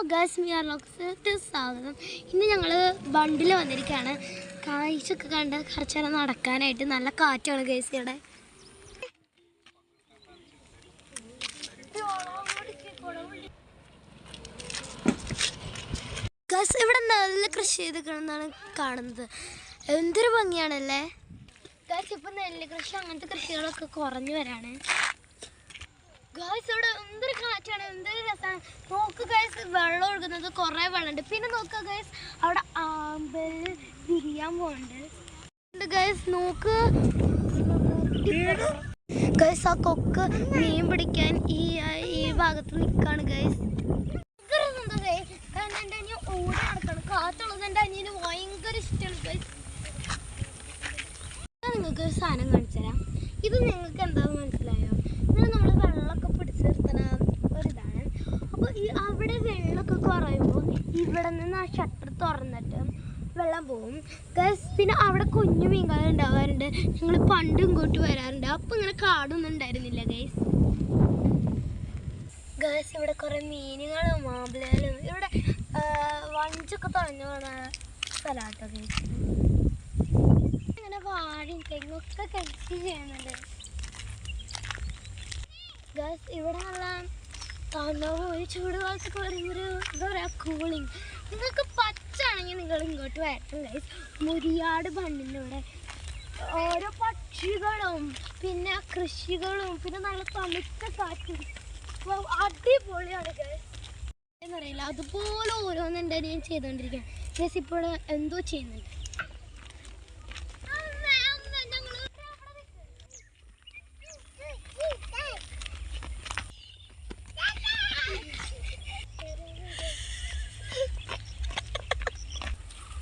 Guys മി R ലോക്സിലേക്ക് സ്വാഗതം. ഇന്ന് ഞങ്ങൾ ബണ്ടിൽ വന്നിരിക്കുകയാണ്. കാഴ്ചയൊക്കെ കണ്ട് കുറച്ച് നേരം നടക്കാനായിട്ട്. നല്ല കാറ്റാണ് ഗൈസ് ഇവിടെ. ഗൈസ് ഇവിടെ നല്ല കൃഷി ചെയ്തിരിക്കണമെന്നാണ് കാണുന്നത്. എന്തൊരു ഭംഗിയാണല്ലേ ഗൈസ്. ഇപ്പം നെല്ല് കൃഷി അങ്ങനത്തെ കൃഷികളൊക്കെ കുറഞ്ഞു വരാണ് ഗൈസ്. ഇവിടെ എന്തൊരു കാറ്റാണ്, എന്തൊരു രസമാണ്. നോക്ക് ഗൈസ്, വെള്ളം ഒഴുകുന്നത് കുറേ വെള്ളമുണ്ട്. പിന്നെ നോക്കുക ഗൈസ്, അവിടെ ആമ്പൽ തിരിയാൻ പോകുന്നുണ്ട് ഗൈസ്. നോക്ക് ഗൈസ്, ആ കൊക്ക് മീൻ പിടിക്കാൻ ഈ ഭാഗത്ത് നിൽക്കാണ് ഗൈസ്. കാരണം എൻ്റെ അനിയൻ ഓടി നടക്കണം. കാറ്റുള്ളത് എൻ്റെ അനിയന് ഭയങ്കര ഇഷ്ടമാണ് ഗൈസ്. നിങ്ങൾക്ക് ഒരു സാധനം കാണിച്ചു തരാം. ഇത് നിങ്ങൾക്ക് എന്താണെന്ന് മനസ്സിലായോ? ഇങ്ങനെ നമ്മൾ വെള്ളമൊക്കെ പിടിച്ച് നിർത്തുന്ന ഒരിതാണ്. അപ്പോൾ അവിടെ വെള്ളമൊക്കെ കുറയുമ്പോൾ ഇവിടെ നിന്ന് ആ ഷട്ടർ തുറന്നിട്ട് വെള്ളം പോകും ഗൈസ്. പിന്നെ അവിടെ കുഞ്ഞു മീൻകാർ ഉണ്ടാവാറുണ്ട്. ഞങ്ങൾ പണ്ട് ഇങ്ങോട്ട് വരാറുണ്ട്. അപ്പോൾ ഇങ്ങനെ കാടൊന്നും ഉണ്ടായിരുന്നില്ല ഗൈസ്. ഗൈസ് ഇവിടെ കുറേ മീനുകളും മാമ്പലകളും ഇവിടെ വഞ്ചൊക്കെ തുറഞ്ഞു പോകുന്ന സ്ഥലമാട്ടോ ഗൈസ്. ഇങ്ങനെ വാഴയും തെങ്ങൊക്കെ കൃഷി ചെയ്യുന്നുണ്ട് ഗൈസ്. ഇവിടെ നല്ല തണുവ്, ഒരു ചൂടുകാലത്തൊക്കെ വരുന്നൊരു എന്താ പറയുക, കൂളിങ്. നിങ്ങൾക്ക് പച്ചാണെങ്കിൽ നിങ്ങൾ ഇങ്ങോട്ട് വരട്ടെ ഗൈസ്. മുരിയാട് ബണ്ടിൻ്റെ ഇവിടെ ഓരോ പക്ഷികളും പിന്നെ കൃഷികളും പിന്നെ നല്ല തണുത്ത കാറ്റും അടിപൊളിയാണ് ഗൈസ്. എന്നറിയില്ല, അതുപോലെ ഓരോന്നെൻ്റെ ഞാൻ ചെയ്തുകൊണ്ടിരിക്കുകയാണ് ഗൈസ്. ഇപ്പോൾ എന്തോ ചെയ്യുന്നുണ്ട്.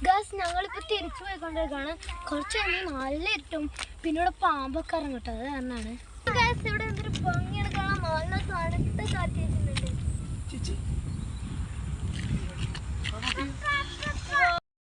ഗൈസ് ഞങ്ങളിപ്പോൾ തിരിച്ചു പോയിക്കൊണ്ടിരിക്കുകയാണ്. കുറച്ച് കഴിഞ്ഞാൽ നല്ല ഇരുട്ടും പിന്നെ ഇവിടെ പാമ്പൊക്കെ ഇറങ്ങട്ടെ. അത് കാരണമാണ് ഗൈസ്. ഇവിടെ എന്തൊരു ഭംഗിയാണ് കാണാൻ. നല്ല തണുത്ത കാറ്റ് വെച്ചിട്ടുണ്ട്.